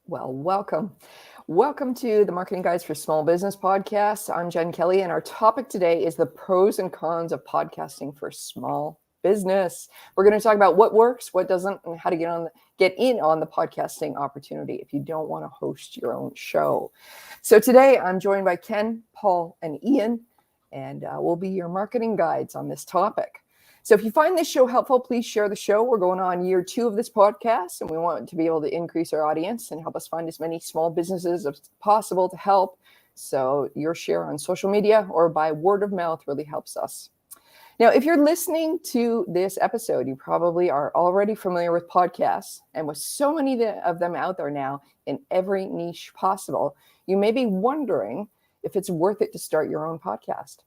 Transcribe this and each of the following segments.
Well, welcome. Welcome to the Marketing Guides for Small Business podcast. I'm Jen Kelly, and our topic today is the pros and cons of podcasting for small business. We're going to talk about what works, what doesn't, and how to get in on the podcasting opportunity if you don't want to host your own show. So today I'm joined by Ken, Paul, and Ian, and we'll be your marketing guides on this topic. So if you find this show helpful, please share the show. We're going on year 2 of this podcast, and we want to be able to increase our audience and help us find as many small businesses as possible to help. So your share on social media or by word of mouth really helps us. Now, if you're listening to this episode, you probably are already familiar with podcasts, and with so many of them out there now in every niche possible, you may be wondering if it's worth it to start your own podcast.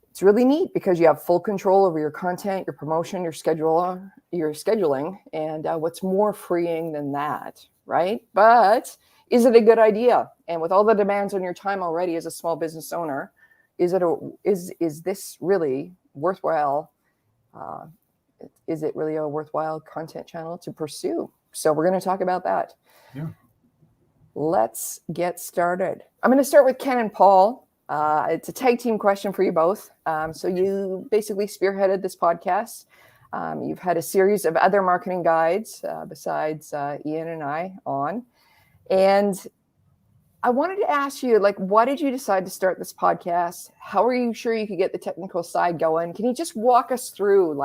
It's really neat because you have full control over your content, your promotion, your scheduling, and what's more freeing than that, right? But is it a good idea? And with all the demands on your time already as a small business owner, is this really worthwhile? Is it really a worthwhile content channel to pursue? So we're going to talk about that. Yeah. Let's get started. I'm going to start with Ken and Paul. It's a tag team question for you both. So you basically spearheaded this podcast. You've had a series of other marketing guides besides Ian and I on. And I wanted to ask you, why did you decide to start this podcast? How are you sure you could get the technical side going? Can you just walk us through,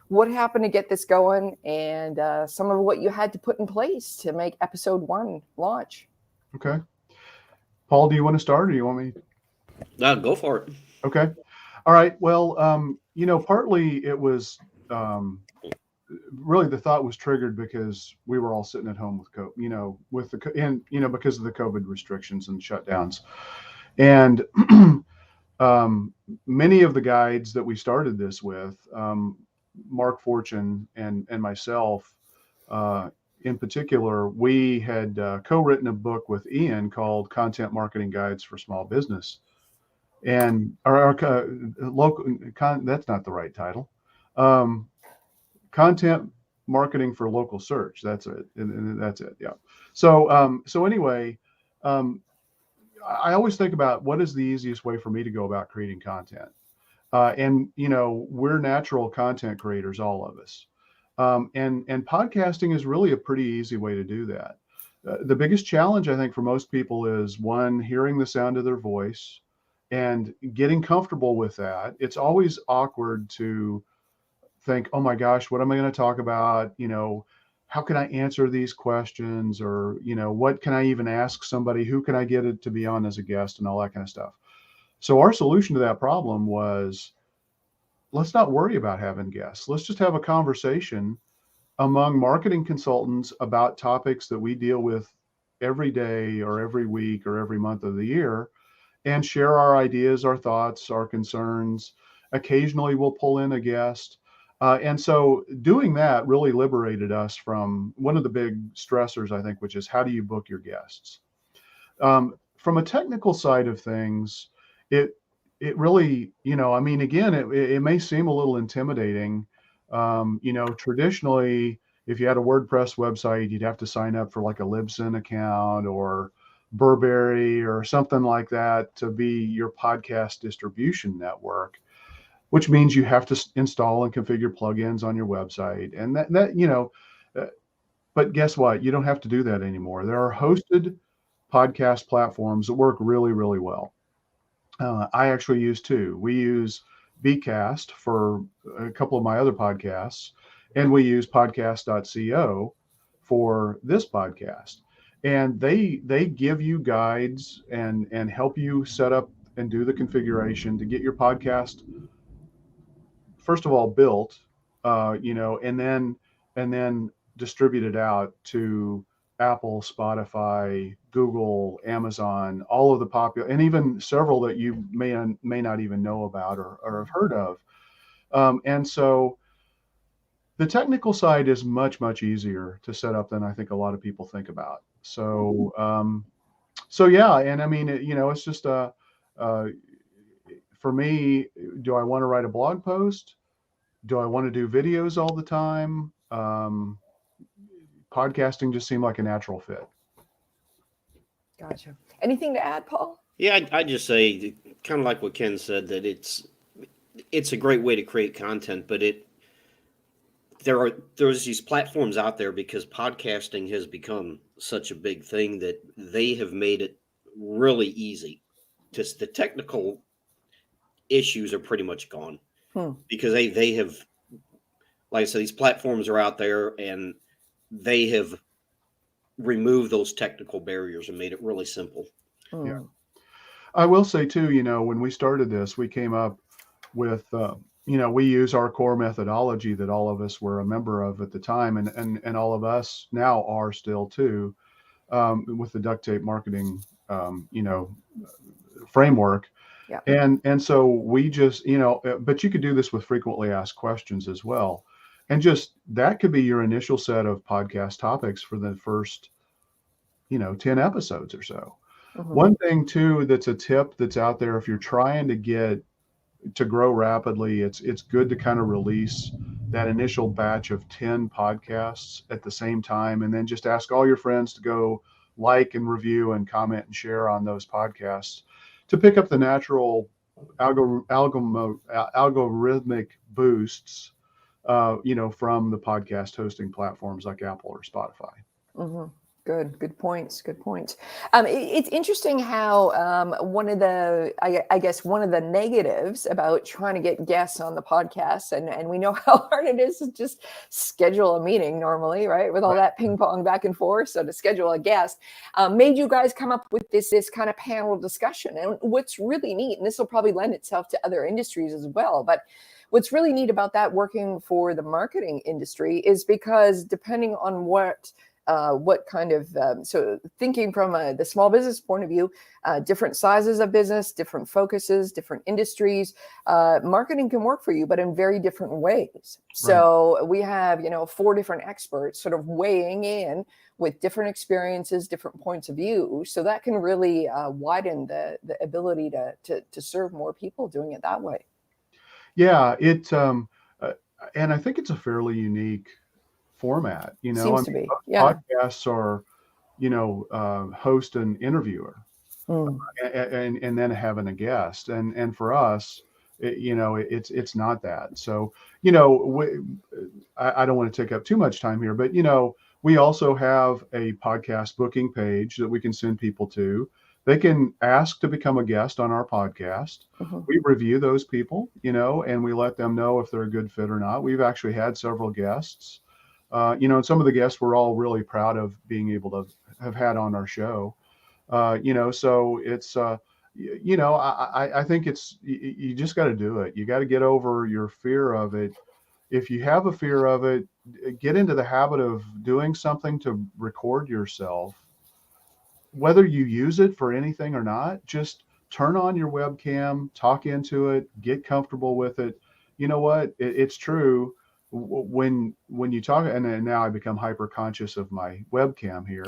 what happened to get this going and some of what you had to put in place to make episode 1 launch? Okay. Paul, do you want to start or do you want me? Go for it. Okay. All right. Well, partly it was really the thought was triggered because we were all sitting at home with because of the COVID restrictions and shutdowns. And many of the guides that we started this with, Mark Fortune and myself, in particular, we had co-written a book with Ian called Content Marketing Guides for Small Business. And our that's not the right title. Content marketing for local search. That's it. And that's it. Yeah. So anyway, I always think about what is the easiest way for me to go about creating content. And we're natural content creators, all of us. And podcasting is really a pretty easy way to do that. The biggest challenge, I think, for most people is one, hearing the sound of their voice and getting comfortable with that. It's always awkward to think, oh my gosh, what am I going to talk about? How can I answer these questions? Or, what can I even ask somebody? Who can I get it to be on as a guest and all that kind of stuff? So our solution to that problem was, let's not worry about having guests. Let's just have a conversation among marketing consultants about topics that we deal with every day or every week or every month of the year, and share our ideas, our thoughts, our concerns. Occasionally we'll pull in a guest. And so doing that really liberated us from one of the big stressors, I think, which is how do you book your guests? From a technical side of things, it really, again, it may seem a little intimidating. Traditionally, if you had a WordPress website, you'd have to sign up for like a Libsyn account or Burberry or something like that to be your podcast distribution network, which means you have to install and configure plugins on your website. And but guess what? You don't have to do that anymore. There are hosted podcast platforms that work really, really well. I actually use 2. We use Bcast for a couple of my other podcasts, and we use podcast.co for this podcast. And they give you guides and help you set up and do the configuration to get your podcast, first of all, built, and then distribute it out to Apple, Spotify, Google, Amazon, all of the popular, and even several that you may not even know about or have heard of. And so the technical side is much, much easier to set up than I think a lot of people think about. So yeah, and it's just for me, do I want to write a blog post? Do I want to do videos all the time? Podcasting just seemed like a natural fit. Gotcha. Anything to add, Paul? Yeah, I just say kind of like what Ken said, that it's a great way to create content, but there's these platforms out there because podcasting has become such a big thing that they have made it really easy. Just the technical issues are pretty much gone Hmm. because they have, like I said, these platforms are out there and they have removed those technical barriers and made it really simple. Yeah. I will say too, when we started this, we came up with, we use our core methodology that all of us were a member of at the time, and all of us now are still too, with the duct tape marketing, framework. Yeah. And so we just, but you could do this with frequently asked questions as well. And just that could be your initial set of podcast topics for the first, 10 episodes or so. Mhm. One thing too, that's a tip that's out there, if you're trying to grow rapidly, it's good to kind of release that initial batch of 10 podcasts at the same time, and then just ask all your friends to go like and review and comment and share on those podcasts to pick up the natural algorithmic boosts, from the podcast hosting platforms like Apple or Spotify. Mm-hmm. Good points. Good points. It's interesting how one of the, I guess, one of the negatives about trying to get guests on the podcast, and we know how hard it is to just schedule a meeting normally, right? With all that ping pong back and forth. So to schedule a guest made you guys come up with this kind of panel discussion. And what's really neat, and this will probably lend itself to other industries as well, but what's really neat about that working for the marketing industry is because depending on what kind of, so thinking from the small business point of view, different sizes of business, different focuses, different industries, marketing can work for you, but in very different ways. So we have, 4 different experts sort of weighing in with different experiences, different points of view. So that can really widen the ability to serve more people doing it that way. Yeah, and I think it's a fairly unique format. Seems to be. Yeah. Podcasts are, host and interviewer, and then having a guest, and for us, it's not that. So, I don't want to take up too much time here, but we also have a podcast booking page that we can send people to. They can ask to become a guest on our podcast. We review those people, and we let them know if they're a good fit or not. We've actually had several guests, and some of the guests we're all really proud of being able to have had on our show. So it's, I think you just got to do it. You got to get over your fear of it. If you have a fear of it, get into the habit of doing something to record yourself. Whether you use it for anything or not, just turn on your webcam, talk into it, get comfortable with it. You know what? It's true. When you talk, and now I become hyper conscious of my webcam here.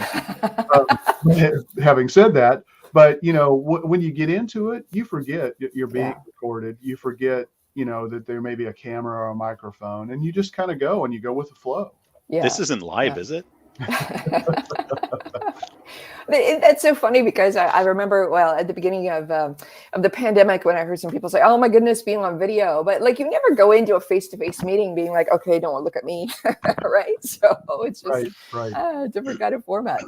Having said that, but when you get into it, you forget you're being recorded. You forget, that there may be a camera or a microphone, and you just kind of go with the flow. Yeah. This isn't live, is it? That's so funny because I remember, well, at the beginning of the pandemic, when I heard some people say, "Oh my goodness, being on video," but like you never go into a face-to-face meeting being like, "Okay, don't look at me," right? So it's just a different kind of format.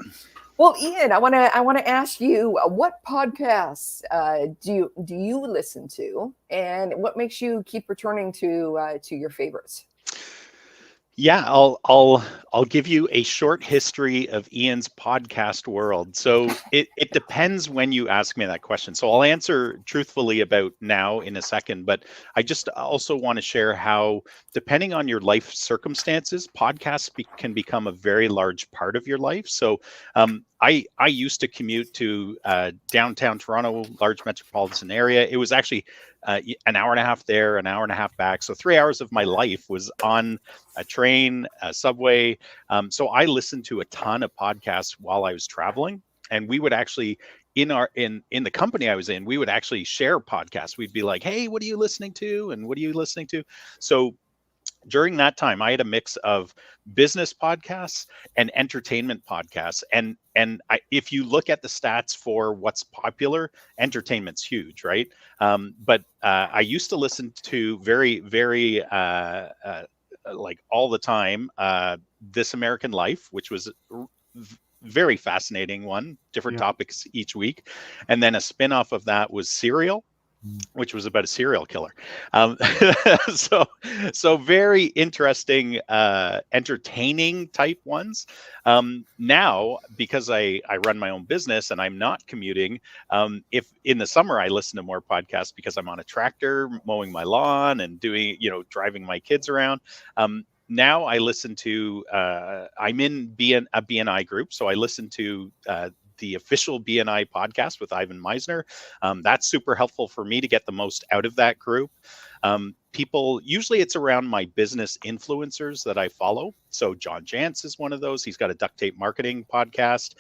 Well, Ian, I want to ask you, what podcasts do you listen to, and what makes you keep returning to your favorites? Yeah, I'll give you a short history of Ian's podcast world. So it depends when you ask me that question. So I'll answer truthfully about now in a second, but I just also want to share how, depending on your life circumstances, podcasts can become a very large part of your life. So I used to commute to downtown Toronto, large metropolitan area. It was actually an hour and a half there, an hour and a half back. So 3 hours of my life was on a train, a subway. So I listened to a ton of podcasts while I was traveling, and we would actually in the company I was in, we would actually share podcasts. We'd be like, "Hey, what are you listening to? And what are you listening to?" So during that time, I had a mix of business podcasts and entertainment podcasts. If you look at the stats for what's popular, entertainment's huge, right? But I used to listen to very like all the time, This American Life, which was very fascinating one, different topics each week. And then a spin-off of that was Serial, which was about a serial killer. So very interesting, entertaining type ones. Now, because I run my own business and I'm not commuting, if in the summer I listen to more podcasts because I'm on a tractor mowing my lawn and doing, driving my kids around. Now I listen to, I'm in a BNI group, so I listen to the official BNI podcast with Ivan Meisner. That's super helpful for me to get the most out of that group. People, usually it's around my business influencers that I follow. So John Jantz is one of those. He's got a duct tape marketing podcast.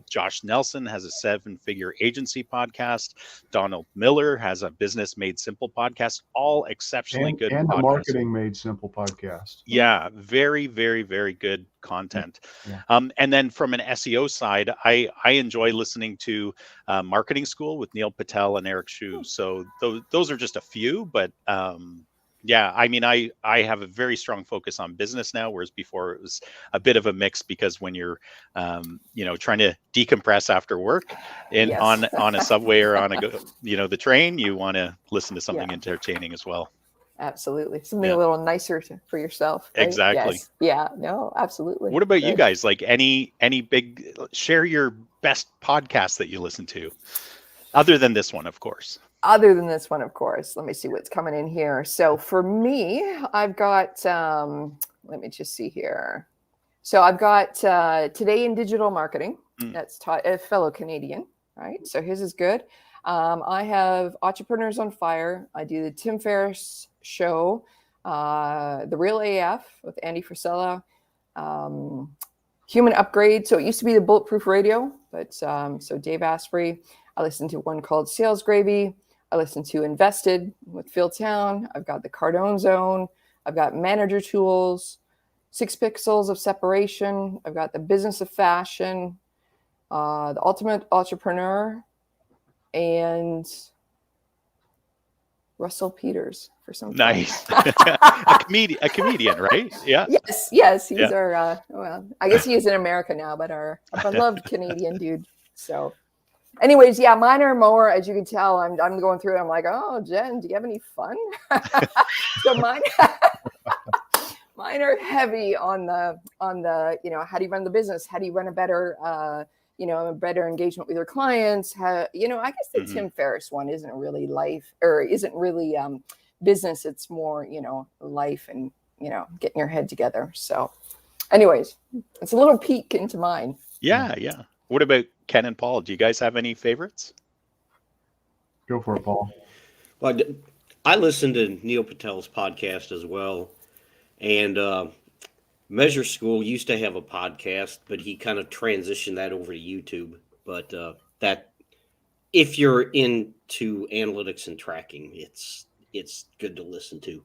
Josh Nelson has a 7-figure agency podcast. Donald Miller has a Business Made Simple podcast. All exceptionally good and podcasts. the Marketing Made Simple podcast. Yeah, very, very, very good content. Yeah. And then from an SEO side, I enjoy listening to Marketing School with Neil Patel and Eric Shu. So those are just a few, but yeah, I mean, I have a very strong focus on business now, whereas before it was a bit of a mix, because when you're, trying to decompress after work on a subway or on the train, you want to listen to something entertaining as well. Absolutely. Something a little nicer for yourself. Right? Exactly. Yes. Yeah, no, absolutely. What about you guys? Like any big, share your best podcast that you listen to, other than this one, of course. Other than this one, of course. Let me see what's coming in here. So for me, I've got, let me just see here. So I've got Today in Digital Marketing. That's taught a fellow Canadian, right? So his is good. I have Entrepreneurs on Fire. I do the Tim Ferriss Show, The Real AF with Andy Frisella, Human Upgrade. So it used to be the Bulletproof Radio, but so Dave Asprey. I listen to one called Sales Gravy. I listen to Invested with Phil Town. I've got the Cardone Zone. I've got Manager Tools, 6 Pixels of Separation. I've got the Business of Fashion, the Ultimate Entrepreneur, and Russell Peters for some nice. a comedian, right? Yeah. Yes. He's our well, I guess he is in America now, but our beloved Canadian dude. So anyways, yeah, mine are more, as you can tell, I'm going through it. I'm like, oh, Jen, do you have any fun? So mine are heavy on the, how do you run the business? How do you run a better, a better engagement with your clients? How, I guess the Tim Ferriss one isn't really life, or isn't really business. It's more, life and, getting your head together. So anyways, it's a little peek into mine. Yeah. What about Ken and Paul? Do you guys have any favorites? Go for it, Paul. Well, I listen to Neil Patel's podcast as well. And Measure School used to have a podcast, but he kind of transitioned that over to YouTube. But that, if you're into analytics and tracking, it's good to listen to.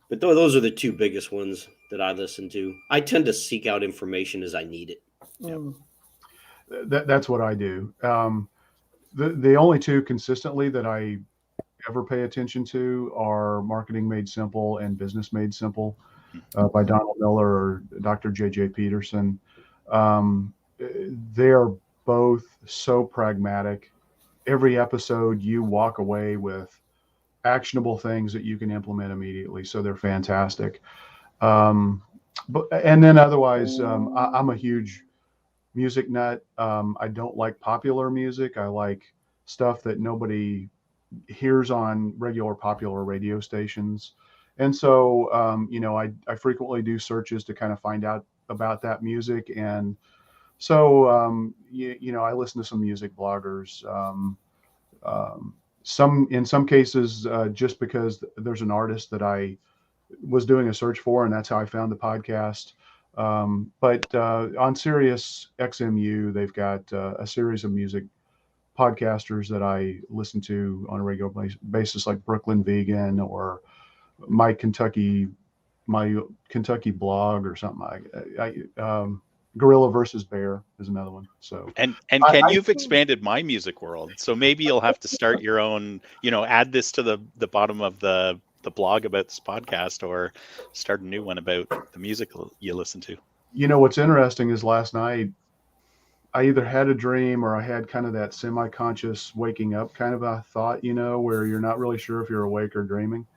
But those are the two biggest ones that I listen to. I tend to seek out information as I need it. That's what I do. The only two consistently that I ever pay attention to are Marketing Made Simple and Business Made Simple by Donald Miller or Dr. J.J. Peterson. They are both so pragmatic. Every episode you walk away with actionable things that you can implement immediately. So they're fantastic. And then otherwise, I'm a huge music nut. I don't like popular music. I like stuff that nobody hears on regular popular radio stations. And so, I frequently do searches to kind of find out about that music. And so, I listen to some music bloggers, in some cases, just because there's an artist that I was doing a search for, and that's how I found the podcast. But on Sirius XMU, they've got a series of music podcasters that I listen to on a regular basis, like Brooklyn Vegan or my Kentucky blog or something. Gorilla versus Bear is another one. So and Ken, you've expanded my music world, so maybe you'll have to start your own. Add this to the bottom of the blog about this podcast, or start a new one about the music you listen to. What's interesting is last night I either had a dream or I had kind of that semi-conscious waking up kind of a thought, where you're not really sure if you're awake or dreaming.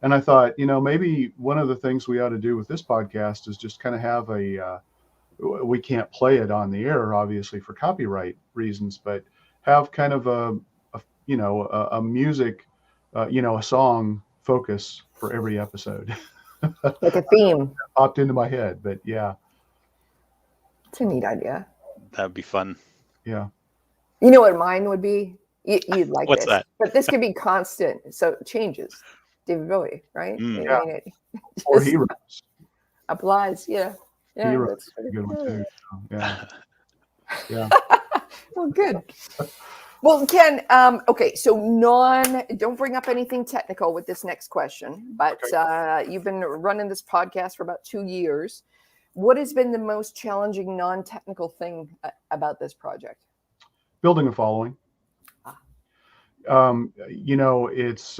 And I thought, maybe one of the things we ought to do with this podcast is just kind of have we can't play it on the air, obviously, for copyright reasons, but have kind of a music, a song focus for every episode. Like a theme. Popped into my head, but yeah. It's a neat idea. That'd be fun. Yeah. You know what mine would be? You'd like What's this. that? But this could be constant, so it changes. David Bowie, right? Yeah. I mean, it Or just Heroes. applies. Yeah. Yeah. Heroes That's is a good one too. So, yeah. Yeah. Well, good. Well, Ken, okay, so don't bring up anything technical with this next question, but you've been running this podcast for about 2 years. What has been the most challenging non-technical thing about this project? Building a following. It's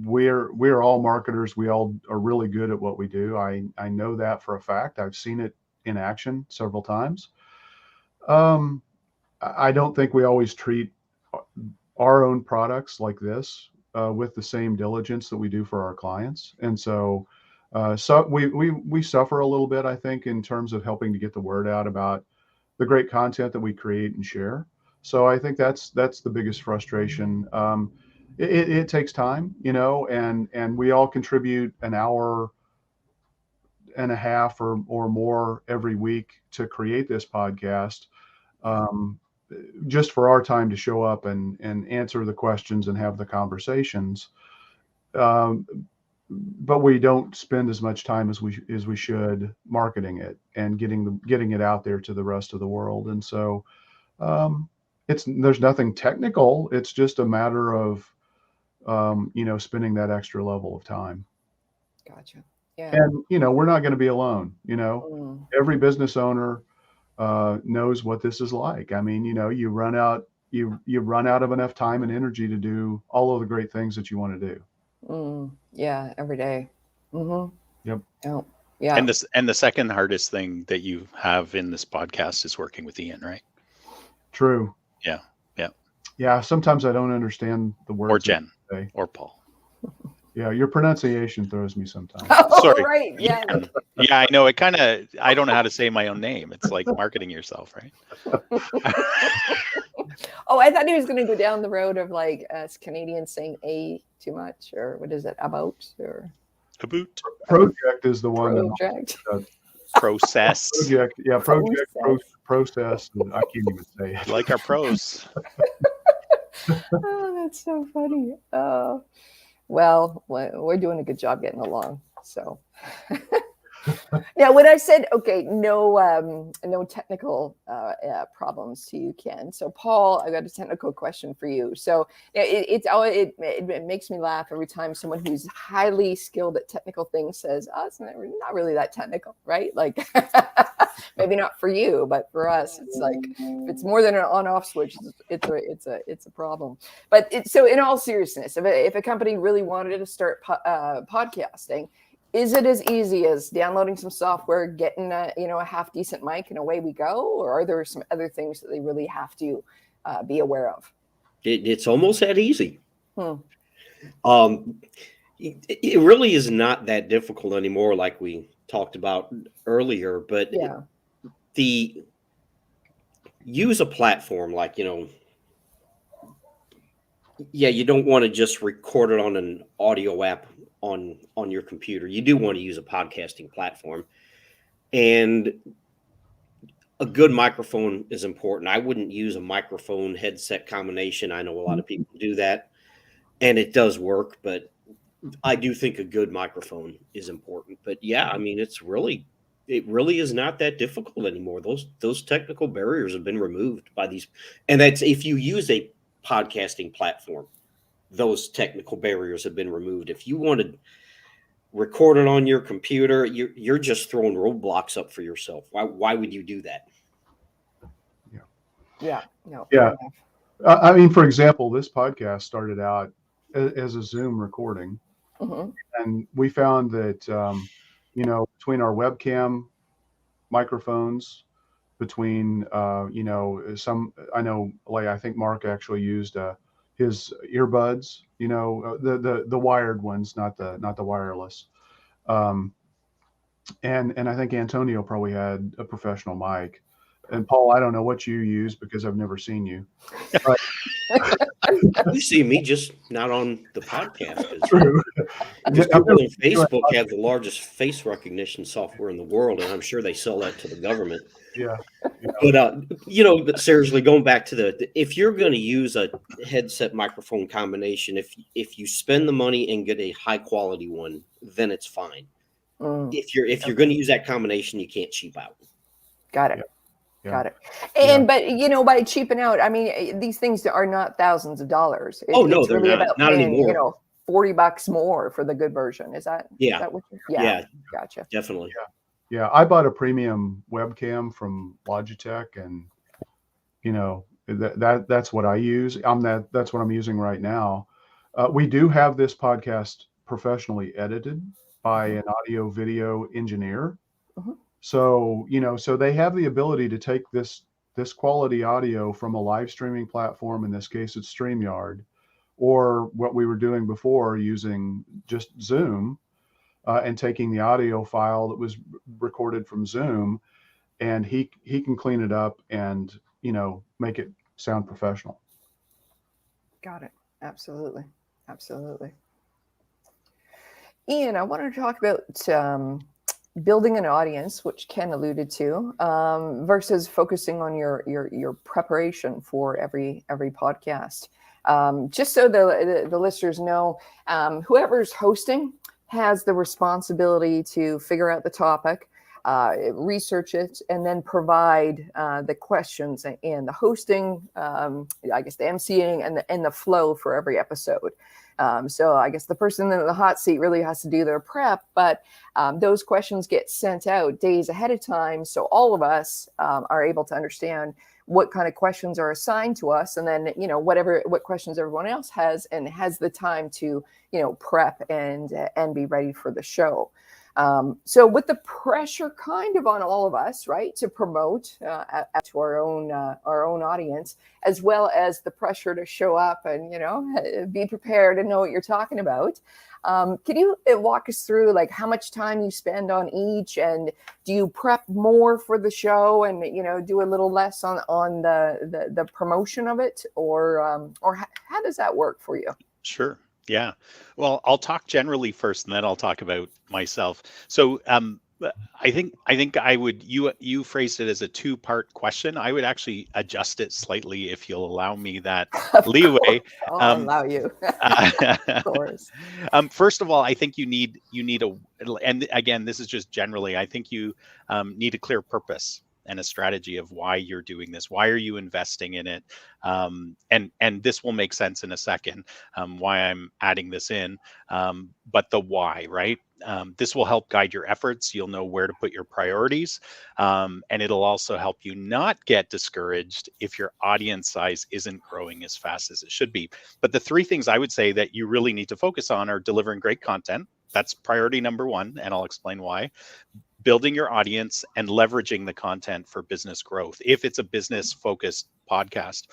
we're all marketers. We all are really good at what we do. I know that for a fact. I've seen it in action several times. I don't think we always treat our own products like this with the same diligence that we do for our clients. And so we suffer a little bit, I think, in terms of helping to get the word out about the great content that we create and share. So I think that's the biggest frustration. It takes time, and we all contribute an hour and a half or more every week to create this podcast, just for our time to show up and answer the questions and have the conversations. But we don't spend as much time as we should marketing it and getting it out there to the rest of the world. And so there's nothing technical. It's just a matter of spending that extra level of time. Gotcha. Yeah. And we're not going to be alone. Every business owner knows what this is like. I mean, you run out of enough time and energy to do all of the great things that you want to do. Yeah, every day. Mm-hmm. Yep. Oh, yeah. And the second hardest thing that you have in this podcast is working with Ian, right? True. Yeah. Yeah. Yeah. Sometimes I don't understand the words. Or Jen. Or Paul. Yeah, your pronunciation throws me sometimes. Oh, Sorry. right. Yeah. Yeah, I know. I don't know how to say my own name. It's like marketing yourself, right? Oh, I thought he was going to go down the road of like us Canadians saying "a" too much, or what is it about? Or About. Project is the one. Project. Process. Project. Yeah, project. Process. I can't even say it. Like our pros. Oh, that's so funny. Well, we're doing a good job getting along. So, now when I said, okay, no technical problems to you, Ken. So, Paul, I got a technical question for you. So, it makes me laugh every time someone who's highly skilled at technical things says, "Oh, it's not really that technical, right?" Like, maybe not for you, but for us, it's like if it's more than an on-off switch, it's a problem. But so, in all seriousness, if a company really wanted to start podcasting, is it as easy as downloading some software, getting a half decent mic, and away we go? Or are there some other things that they really have to be aware of? It's almost that easy. It really is not that difficult anymore, like we talked about earlier. But use a platform like, you don't want to just record it on an audio app on your computer. You do want to use a podcasting platform, and a good microphone is important. I wouldn't use a microphone headset combination. I know a lot of people do that, and it does work, but I do think a good microphone is important. But yeah, I mean, it really is not that difficult anymore. Those technical barriers have been removed by these, and that's if you use a podcasting platform. Those technical barriers have been removed. If you wanted, record it on your computer, you're just throwing roadblocks up for yourself. Why would you do that? Yeah. No. Yeah. Fair enough. I mean, for example, this podcast started out as a Zoom recording, Mhm. and we found that between our webcam microphones, between some, I know, like, I think Mark actually used his earbuds, the wired ones, not the wireless. And I think Antonio probably had a professional mic. And Paul, I don't know what you use because I've never seen you. But You see me, just not on the podcast. true. Because I've Google never and seen you Facebook have the largest face recognition software in the world, and I'm sure they sell that to the government. Yeah. But seriously, going back to if you're going to use a headset microphone combination, if you spend the money and get a high quality one, then it's fine. Mm. If you're going to use that combination, you can't cheap out. Got it. Yeah. Got it. And but by cheaping out, I mean, these things are not thousands of dollars. No, It's they're really not. about Not paying, anymore. $40 more for the good version. Is that what Yeah, gotcha. definitely. Yeah, I bought a premium webcam from Logitech, and that's what I use. That's what I'm using right now. We do have this podcast professionally edited by an audio video engineer. Mhm. So they have the ability to take this quality audio from a live streaming platform. In this case, it's StreamYard, or what we were doing before using just Zoom, and taking the audio file that was recorded from Zoom, and he can clean it up and make it sound professional. Got it. Absolutely. Ian, I wanted to talk about building an audience, which Ken alluded to, versus focusing on your preparation for every podcast. Just so the listeners know, whoever's hosting has the responsibility to figure out the topic, research it, and then provide the questions and the hosting, I guess the emceeing and the flow for every episode. So I guess the person in the hot seat really has to do their prep, but those questions get sent out days ahead of time, so all of us are able to understand what kind of questions are assigned to us, and then what questions everyone else has, and has the time to prep and be ready for the show. So with the pressure kind of on all of us, right, to promote to our own audience, as well as the pressure to show up and be prepared and know what you're talking about. Can you walk us through like how much time you spend on each, and do you prep more for the show and do a little less on the promotion of it, or how does that work for you? Sure. Yeah. Well, I'll talk generally first, and then I'll talk about myself. So I think I would, you phrased it as a two-part question. I would actually adjust it slightly if you'll allow me that leeway. I'll allow you. Of course. First of all, I think you need and again, this is just generally, I think you need a clear purpose and a strategy of why you're doing this. Why are you investing in it? And this will make sense in a second, why I'm adding this in. But the why, right? This will help guide your efforts. You'll know where to put your priorities. And it'll also help you not get discouraged if your audience size isn't growing as fast as it should be. But the three things I would say that you really need to focus on are delivering great content. That's priority number one, and I'll explain why. Building your audience and leveraging the content for business growth, if it's a business focused podcast.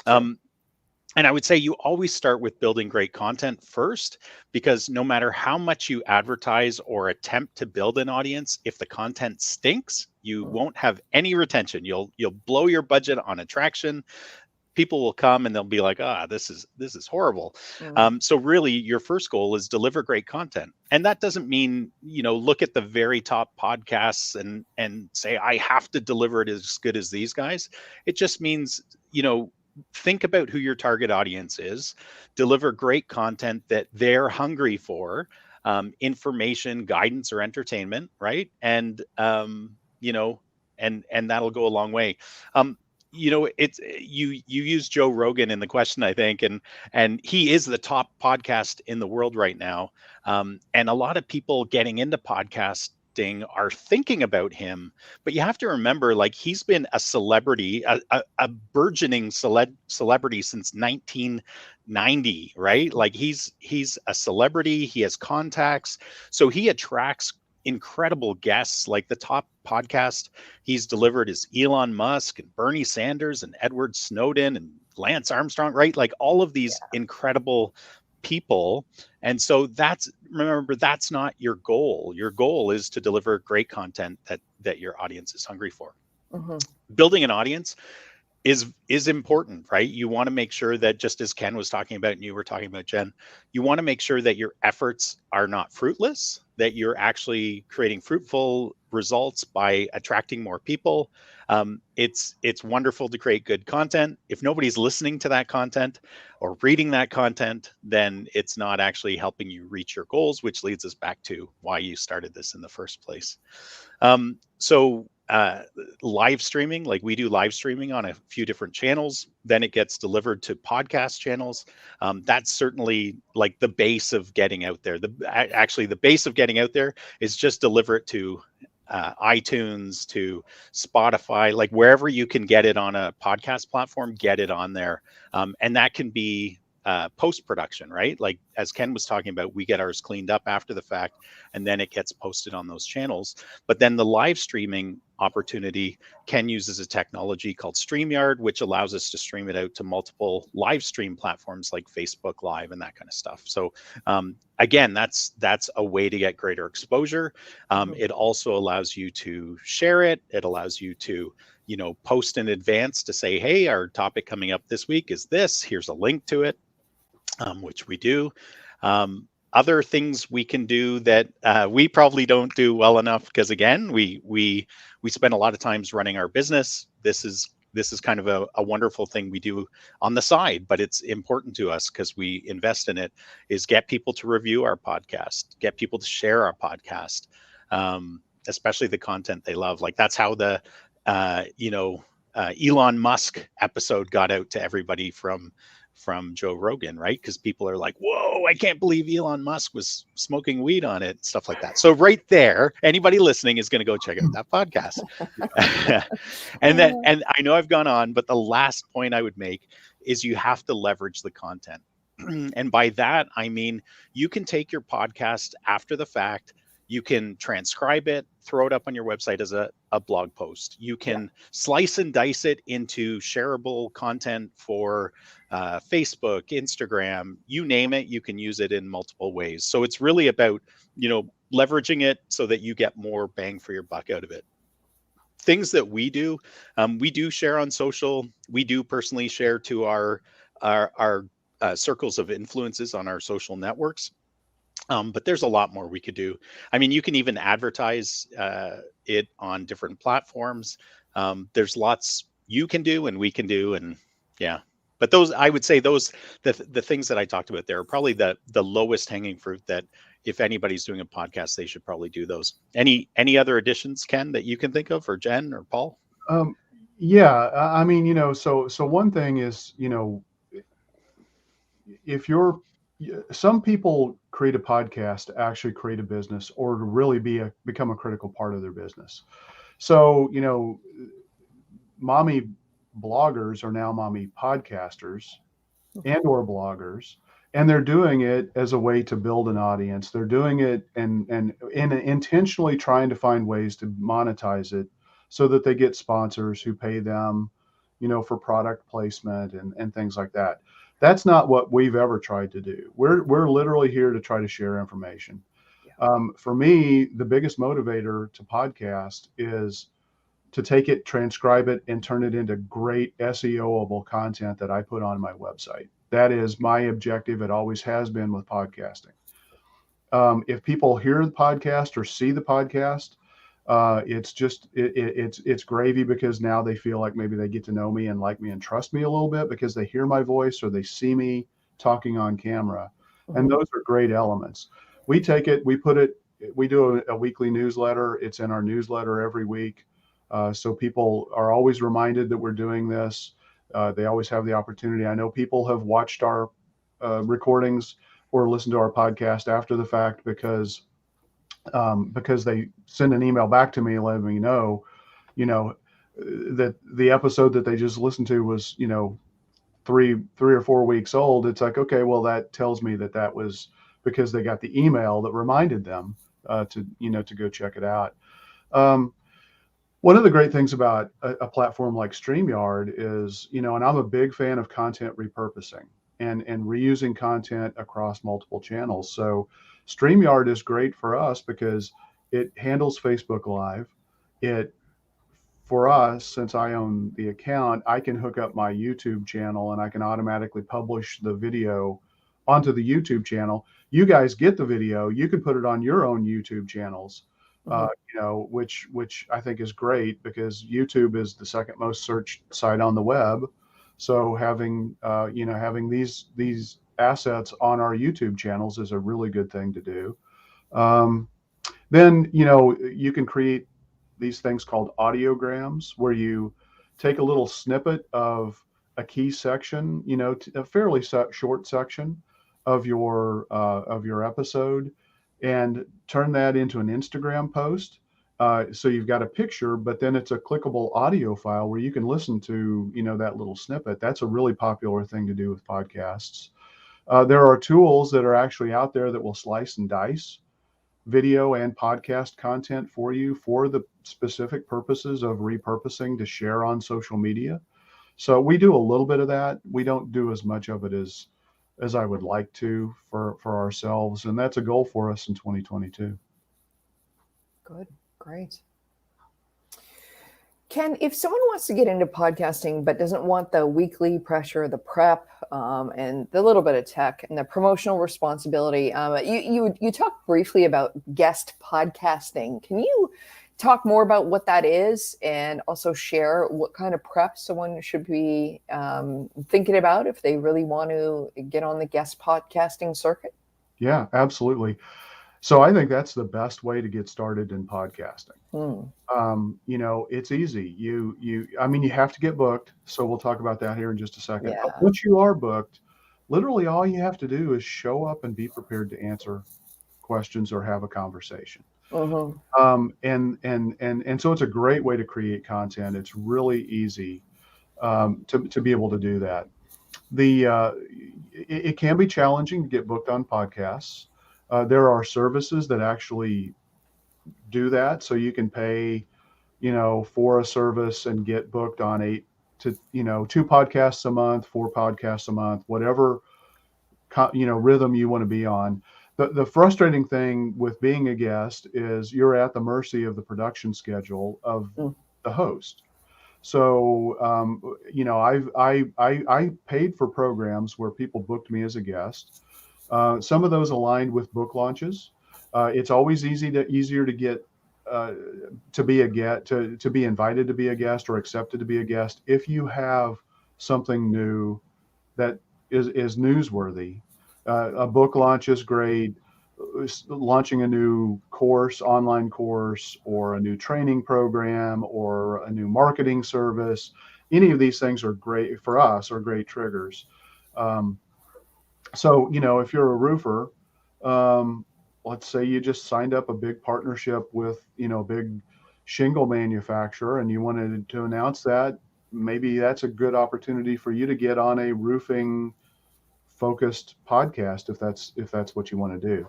And I would say you always start with building great content first, because no matter how much you advertise or attempt to build an audience, if the content stinks, you won't have any retention. You'll blow your budget on attraction. People will come and they'll be like, this is horrible. So really your first goal is deliver great content. And that doesn't mean, look at the very top podcasts and say, I have to deliver it as good as these guys. It just means, think about who your target audience is, deliver great content that they're hungry for, information, guidance, or entertainment, right? And, and that'll go a long way. it's you use Joe Rogan in the question, I think, and he is the top podcast in the world right now. And a lot of people getting into podcasting are thinking about him, but you have to remember, like, he's been a celebrity, a burgeoning celebrity since 1990, right? Like, he's a celebrity, he has contacts, so he attracts incredible guests. Like, the top podcast he's delivered is Elon Musk and Bernie Sanders and Edward Snowden and Lance Armstrong, right? Like, all of these incredible people. And so remember, that's not your goal. Your goal is to deliver great content that your audience is hungry for. Mm-hmm. Building an audience is important, right? You want to make sure that, just as Ken was talking about and you were talking about, Jen, you want to make sure that your efforts are not fruitless, that you're actually creating fruitful results by attracting more people. It's wonderful to create good content. If nobody's listening to that content or reading that content, then it's not actually helping you reach your goals, which leads us back to why you started this in the first place. Live streaming, like, we do live streaming on a few different channels, then it gets delivered to podcast channels. That's certainly like the base of getting out there. The base of getting out there is just deliver it to iTunes, to Spotify, like wherever you can get it on a podcast platform, get it on there. And that can be post-production, right? Like, as Ken was talking about, we get ours cleaned up after the fact, and then it gets posted on those channels. But then the live streaming opportunity, Ken uses a technology called StreamYard, which allows us to stream it out to multiple live stream platforms like Facebook Live and that kind of stuff. So again, that's a way to get greater exposure. It also allows you to share it. It allows you to post in advance to say, hey, our topic coming up this week is this. Here's a link to it, which we do. Other things we can do that we probably don't do well enough, because again, we spend a lot of times running our business. This is kind of a wonderful thing we do on the side, but it's important to us because we invest in it, is get people to review our podcast, get people to share our podcast, especially the content they love. Like, that's how the Elon Musk episode got out to everybody from Joe Rogan, right? Because people are like, whoa, I can't believe Elon Musk was smoking weed on it, stuff like that. So right there, anybody listening is going to go check out that podcast. And I know I've gone on, but the last point I would make is you have to leverage the content. And by that, I mean, you can take your podcast after the fact, you can transcribe it, throw it up on your website as a blog post. You can slice and dice it into shareable content for Facebook, Instagram, you name it, you can use it in multiple ways. So it's really about, leveraging it so that you get more bang for your buck out of it. Things that we do share on social. We do personally share to our circles of influences on our social networks. But there's a lot more we could do. I mean, you can even advertise it on different platforms. There's lots you can do and we can do, and yeah. But those, I would say, the things that I talked about there are probably the lowest hanging fruit, that if anybody's doing a podcast, they should probably do those. Any other additions, Ken, that you can think of, or Jen or Paul? Yeah, I mean, so one thing is, if some people create a podcast to actually create a business, or to really become a critical part of their business. So, mommy bloggers are now mommy podcasters and or bloggers, and they're doing it as a way to build an audience. They're doing it and intentionally trying to find ways to monetize it so that they get sponsors who pay them, for product placement and things like that. That's not what we've ever tried to do. We're literally here to try to share information. For me, the biggest motivator to podcast is to take it, transcribe it, and turn it into great SEOable content that I put on my website. That is my objective. It always has been with podcasting. If people hear the podcast or see the podcast, it's gravy, because now they feel like maybe they get to know me and like me and trust me a little bit because they hear my voice or they see me talking on camera. And those are great elements. We take it, we put it, we do a weekly newsletter. It's in our newsletter every week. So people are always reminded that we're doing this. They always have the opportunity. I know people have watched our recordings or listened to our podcast after the fact because they send an email back to me letting me know, that the episode that they just listened to was, 3 or 4 weeks old. It's like, okay, well, that tells me that was because they got the email that reminded them to go check it out. One of the great things about a platform like StreamYard is, and I'm a big fan of content repurposing and reusing content across multiple channels. So StreamYard is great for us because it handles Facebook Live. For us, since I own the account, I can hook up my YouTube channel and I can automatically publish the video onto the YouTube channel. You guys get the video. You can put it on your own YouTube channels, which I think is great because YouTube is the second most searched site on the web. So having these assets on our YouTube channels is a really good thing to do. Then you can create these things called audiograms where you take a little snippet of a key section, a fairly short section of your episode, and turn that into an Instagram post. So you've got a picture, but then it's a clickable audio file where you can listen to, that little snippet. That's a really popular thing to do with podcasts. There are tools that are actually out there that will slice and dice video and podcast content for you for the specific purposes of repurposing to share on social media. So we do a little bit of that. We don't do as much of it as I would like to for ourselves. And that's a goal for us in 2022. Good. Great. Ken, if someone wants to get into podcasting but doesn't want the weekly pressure, the prep, and the little bit of tech and the promotional responsibility, you talked briefly about guest podcasting. Can you talk more about what that is and also share what kind of prep someone should be thinking about if they really want to get on the guest podcasting circuit? Yeah, absolutely. So I think that's the best way to get started in podcasting. It's easy. You have to get booked. So we'll talk about that here in just a second. Yeah. But once you are booked, literally all you have to do is show up and be prepared to answer questions or have a conversation. And so it's a great way to create content. It's really easy to be able to do that. It can be challenging to get booked on podcasts. There are services that actually do that. So you can pay, for a service and get booked on 2 podcasts a month, 4 podcasts a month, whatever, rhythm you want to be on. The frustrating thing with being a guest is you're at the mercy of the production schedule of the host. So, I paid for programs where people booked me as a guest. Some of those aligned with book launches. It's always easier to get to be invited to be a guest or accepted to be a guest if you have something new that is newsworthy. A book launch is great. Launching a new online course, or a new training program, or a new marketing service. Any of these things are great for us, are great triggers. So, if you're a roofer, let's say you just signed up a big partnership with, a big shingle manufacturer and you wanted to announce that, maybe that's a good opportunity for you to get on a roofing focused podcast if that's what you want to do.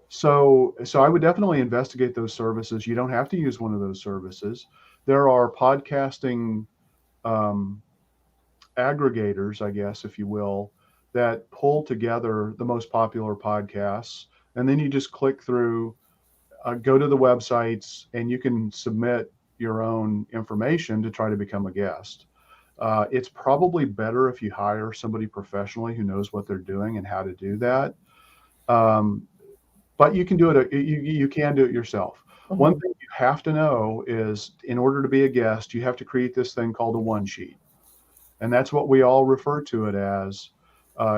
So I would definitely investigate those services. You don't have to use one of those services. There are podcasting aggregators, I guess, if you will, that pull together the most popular podcasts. And then you just click through, go to the websites, and you can submit your own information to try to become a guest. It's probably better if you hire somebody professionally who knows what they're doing and how to do that. But you can do it. You can do it yourself. One thing you have to know is, in order to be a guest, you have to create this thing called a one sheet, and that's what we all refer to it as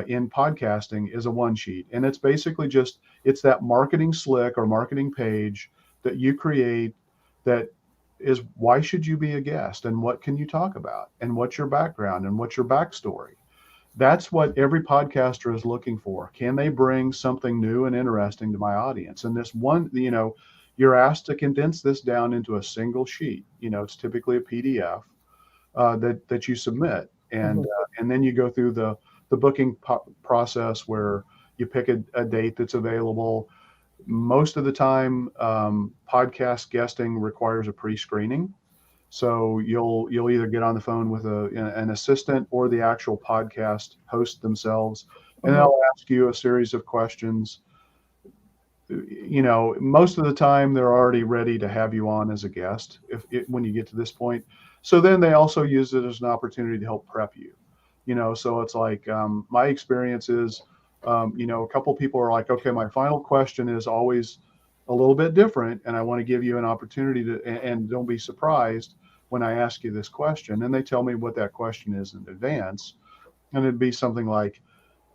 in podcasting, is a one sheet. And it's basically it's that marketing slick or marketing page that you create that is why should you be a guest, and what can you talk about, and what's your background, and what's your backstory? That's what every podcaster is looking for. Can they bring something new and interesting to my audience? And this one, you're asked to condense this down into a single sheet. It's typically a PDF that you submit, and then you go through the booking process where you pick a date that's available. Most of the time, podcast guesting requires a pre-screening. So you'll either get on the phone with an assistant or the actual podcast host themselves, and they'll ask you a series of questions. Most of the time they're already ready to have you on as a guest when you get to this point. So then they also use it as an opportunity to help prep you. So it's like my experience is, a couple people are like, okay, my final question is always a little bit different, and I want to give you an opportunity to, and don't be surprised when I ask you this question. And they tell me what that question is in advance, and it'd be something like,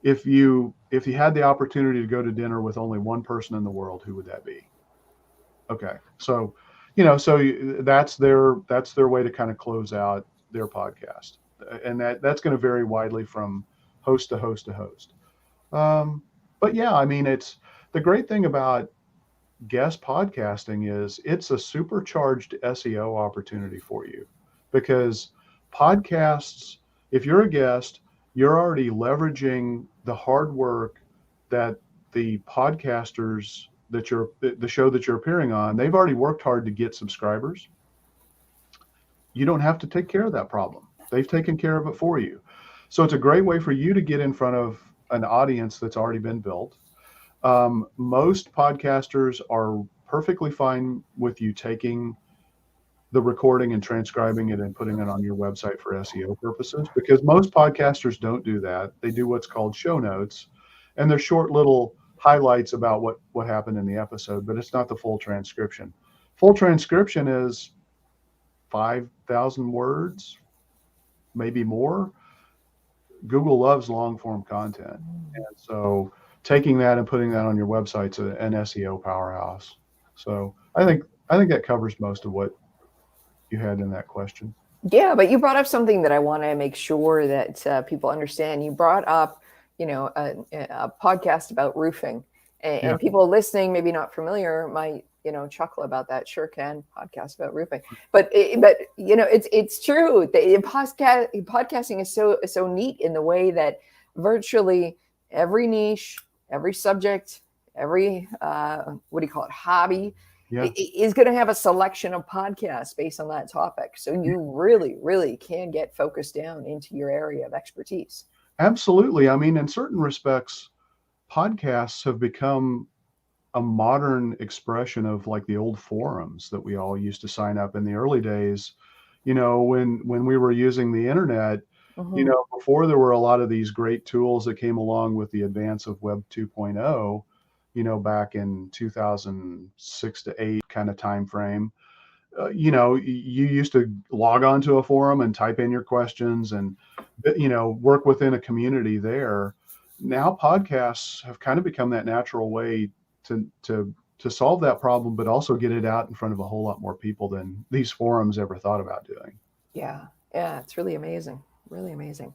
if you had the opportunity to go to dinner with only one person in the world, who would that be? Okay, so that's their way to kind of close out their podcast, and that's going to vary widely from host to host to host. But yeah, I mean, it's the great thing about guest podcasting is it's a supercharged SEO opportunity for you, because podcasts, if you're a guest, you're already leveraging the hard work that the podcasters the show that you're appearing on, they've already worked hard to get subscribers. You don't have to take care of that problem. They've taken care of it for you. So it's a great way for you to get in front of an audience that's already been built. Most podcasters are perfectly fine with you taking the recording and transcribing it and putting it on your website for SEO purposes, because most podcasters don't do that. They do what's called show notes, and they're short little highlights about what happened in the episode, but it's not the full transcription. Full transcription is 5,000 words, maybe more. Google loves long form content, and so taking that and putting that on your website's an SEO powerhouse. So I think that covers most of what you had in that question. Yeah, but you brought up something that I want to make sure that people understand. You brought up, a podcast about roofing, and people listening, maybe not familiar, might chuckle about that. Sure can, podcast about roofing, but it's true. Podcasting is so neat in the way that virtually every niche, every subject, every hobby is going to have a selection of podcasts based on that topic. So you really, really can get focused down into your area of expertise. Absolutely. I mean, in certain respects, podcasts have become a modern expression of like the old forums that we all used to sign up in the early days. When we were using the internet, before there were a lot of these great tools that came along with the advance of Web 2.0, back in 2006 to 8 kind of time frame. You used to log on to a forum and type in your questions and, work within a community there. Now podcasts have kind of become that natural way to solve that problem, but also get it out in front of a whole lot more people than these forums ever thought about doing. Yeah, it's really amazing. Really amazing.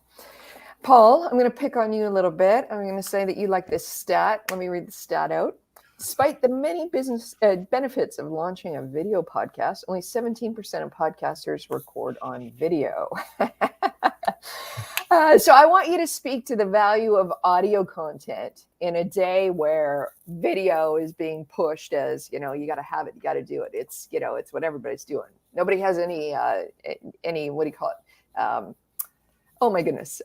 Paul, I'm going to pick on you a little bit. I'm going to say that you like this stat. Let me read the stat out. Despite the many business benefits of launching a video podcast, only 17% of podcasters record on video. So I want you to speak to the value of audio content in a day where video is being pushed as, you got to have it, you got to do it. It's, it's what everybody's doing. Nobody has any, what do you call it? Oh my goodness.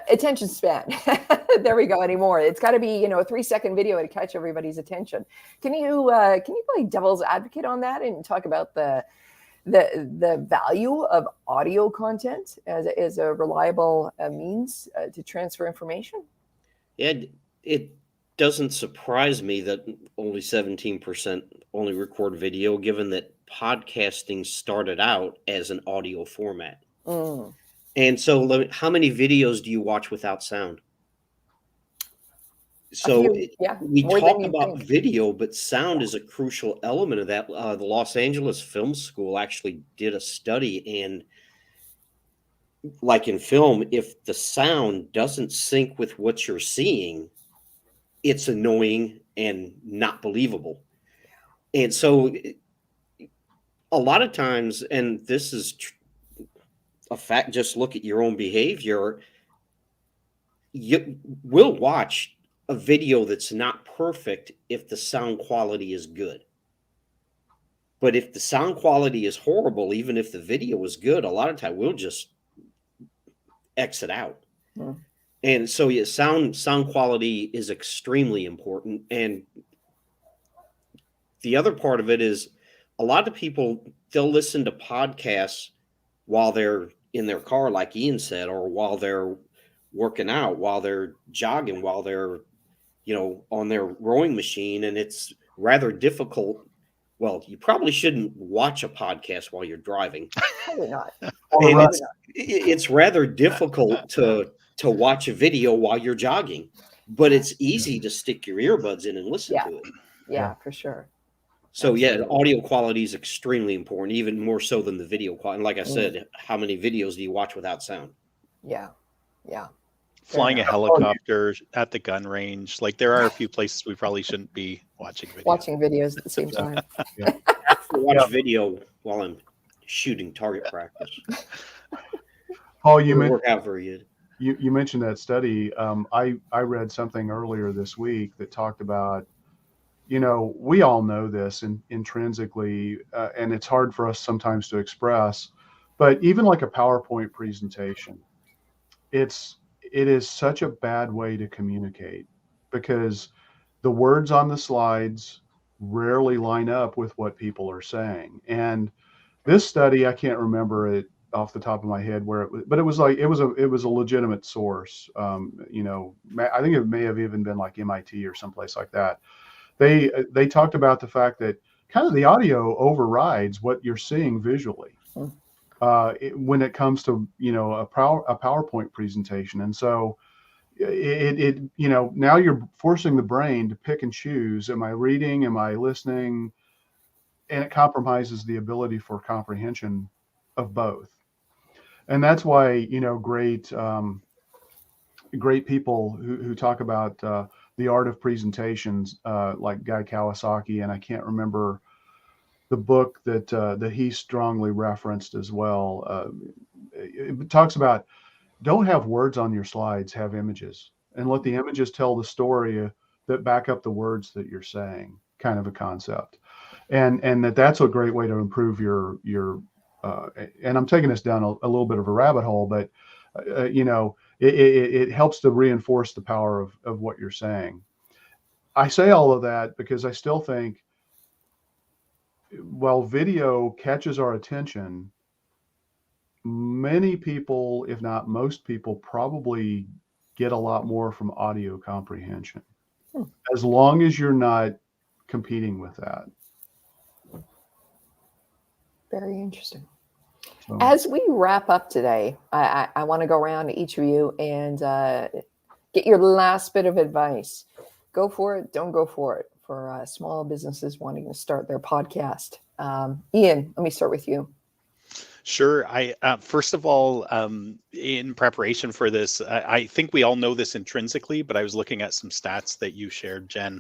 Attention span. There we go. Anymore. It's got to be, a 3-second video to catch everybody's attention. Can you play devil's advocate on that and talk about the value of audio content as a reliable means to transfer information? Yeah, it doesn't surprise me that only 17% only record video, given that podcasting started out as an audio format. And so how many videos do you watch without sound? So yeah, we more than talk you about think. video, but sound is a crucial element of that. The Los Angeles Film School actually did a study, and like in film, if the sound doesn't sync with what you're seeing, it's annoying and not believable. And so a lot of times, and this is a fact, just look at your own behavior. You will watch a video that's not perfect if the sound quality is good. But if the sound quality is horrible, even if the video is good, a lot of time we'll just exit out. Hmm. And so yeah, sound quality is extremely important. And the other part of it is a lot of people, they'll listen to podcasts while they're in their car, like Ian said, or while they're working out, while they're jogging, while they're, on their rowing machine. And it's rather difficult. Well, you probably shouldn't watch a podcast while you're driving. Probably not. And it's rather difficult to watch a video while you're jogging, but it's easy to stick your earbuds in and listen Yeah. to it. Yeah, for sure. So yeah, Absolutely. audio quality is extremely important, even more so than the video quality. And like I said, how many videos do you watch without sound? Yeah. Yeah. Flying a enough. helicopter at the gun range. Like there are a few places we probably shouldn't be watching videos. Watching videos at the same time. Yeah. I have to watch video while I'm shooting target practice. Paul, It'll work out very good. you mentioned that study. I read something earlier this week that talked about, we all know this intrinsically, and it's hard for us sometimes to express, but even like a PowerPoint presentation, it is such a bad way to communicate because the words on the slides rarely line up with what people are saying. And this study, I can't remember it off the top of my head where it was, but it was like it was a legitimate source. I think it may have even been like MIT or someplace like that. They talked about the fact that kind of the audio overrides what you're seeing visually when it comes to a PowerPoint presentation. And so now you're forcing the brain to pick and choose. Am I reading? Am I listening? And it compromises the ability for comprehension of both. And that's why great people who talk about the art of presentations, like Guy Kawasaki, and I can't remember the book that he strongly referenced as well. It talks about don't have words on your slides, have images, and let the images tell the story that back up the words that you're saying, kind of a concept. And that's a great way to improve your and I'm taking this down a little bit of a rabbit hole, but it helps to reinforce the power of what you're saying. I say all of that because I still think while video catches our attention, many people, if not most people, probably get a lot more from audio comprehension, as long as you're not competing with that. Very interesting. So, As we wrap up today, I want to go around to each of you and get your last bit of advice. Go for it. Don't go for it for small businesses wanting to start their podcast. Ian, let me start with you. Sure. First of all, in preparation for this, I think we all know this intrinsically, but I was looking at some stats that you shared, Jen,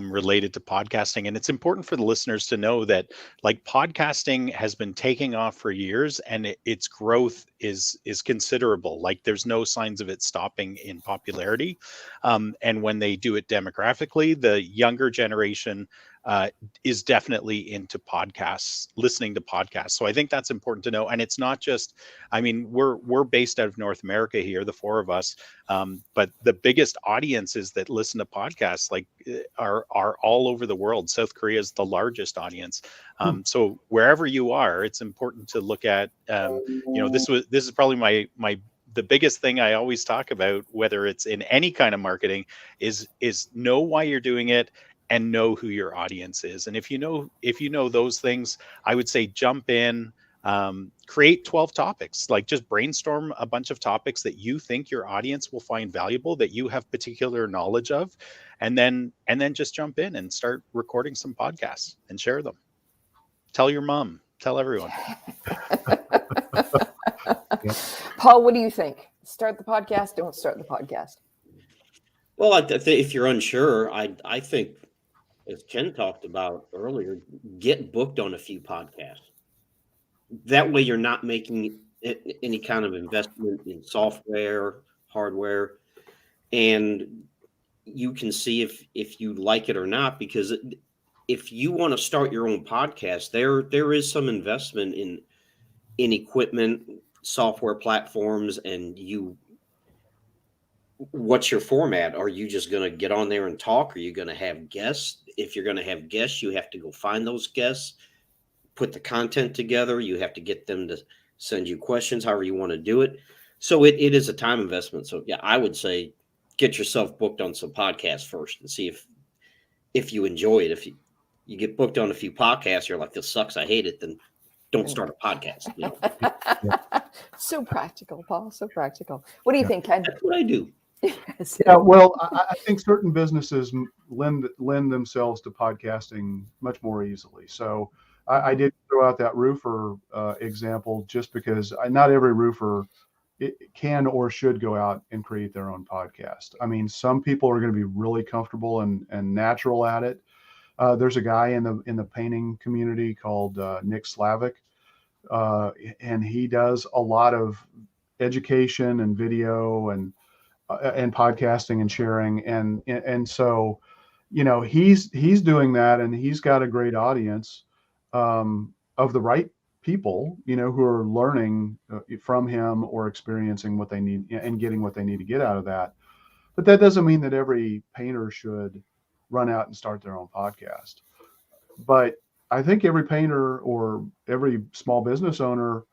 related to podcasting. And it's important for the listeners to know that like podcasting has been taking off for years and its growth is considerable. Like there's no signs of it stopping in popularity. And when they do it demographically, the younger generation is definitely into podcasts, listening to podcasts. So I think that's important to know. And it's not just, I mean, we're based out of North America here, the four of us, but the biggest audiences that listen to podcasts like are all over the world. South Korea is the largest audience. So wherever you are, it's important to look at, this is probably the biggest thing I always talk about, whether it's in any kind of marketing, is know why you're doing it and know who your audience is. And if you know those things, I would say jump in, Create 12 topics, like just brainstorm a bunch of topics that you think your audience will find valuable, that you have particular knowledge of, and then just jump in and start recording some podcasts and share them. Tell your mom, tell everyone. Yeah. Paul, what do you think? Start the podcast, don't start the podcast? Well, I think if you're unsure, I think, as Ken talked about earlier, get booked on a few podcasts. That way you're not making any kind of investment in software, hardware, and you can see if you like it or not. Because if you want to start your own podcast, there is some investment in equipment, software platforms, and what's your format? Are you just going to get on there and talk? Are you going to have guests? If you're going to have guests, you have to go find those guests, put the content together. You have to get them to send you questions, however you want to do it. So it is a time investment. So yeah, I would say get yourself booked on some podcasts first and see if you enjoy it. If you get booked on a few podcasts, you're like, this sucks, I hate it, then don't start a podcast. You know? So practical, Paul. So practical. What do you think, Ken? That's what I do. Yes. Yeah, well, I think certain businesses lend themselves to podcasting much more easily. So I did throw out that roofer example just because not every roofer can or should go out and create their own podcast. I mean, some people are going to be really comfortable and natural at it. There's a guy in the painting community called Nick Slavic, and he does a lot of education and video and podcasting and sharing, and so he's doing that, and he's got a great audience of the right people who are learning from him or experiencing what they need and getting what they need to get out of that. But that doesn't mean that every painter should run out and start their own podcast. But I think every painter or every small business owner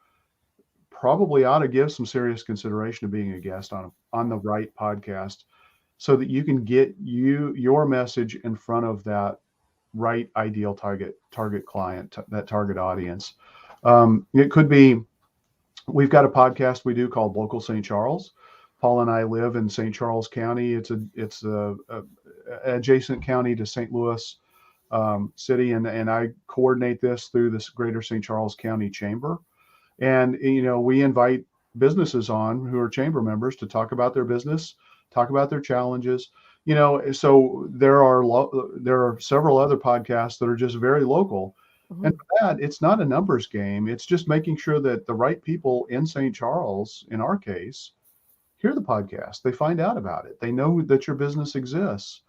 probably ought to give some serious consideration to being a guest on the right podcast, so that you can get your message in front of that right ideal target client, that target audience. It could be, we've got a podcast we do called Local St. Charles. Paul and I live in St. Charles County. It's a adjacent county to St. Louis City, and I coordinate this through this Greater St. Charles County Chamber. And, we invite businesses on who are chamber members to talk about their business, talk about their challenges, so there are several other podcasts that are just very local. Mm-hmm. And for that, it's not a numbers game. It's just making sure that the right people in St. Charles, in our case, hear the podcast. They find out about it. They know that your business exists.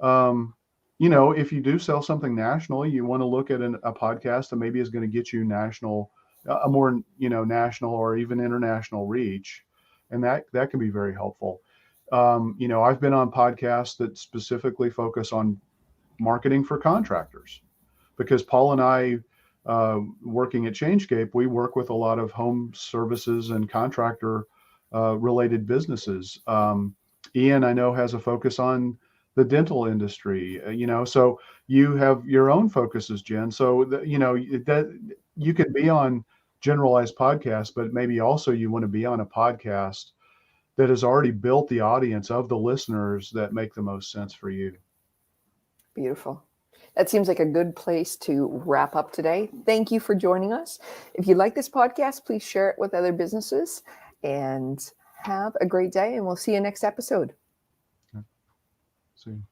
If you do sell something nationally, you want to look at a podcast that maybe is going to get you a more national or even international reach, and that can be very helpful. I've been on podcasts that specifically focus on marketing for contractors, because Paul and I, working at Changescape, we work with a lot of home services and contractor related businesses. Ian, I know, has a focus on the dental industry, so you have your own focuses, Jen. So that you could be on generalized podcasts, but maybe also you want to be on a podcast that has already built the audience of the listeners that make the most sense for you. Beautiful. That seems like a good place to wrap up today. Thank you for joining us. If you like this podcast, please share it with other businesses, and have a great day, and we'll see you next episode. See you.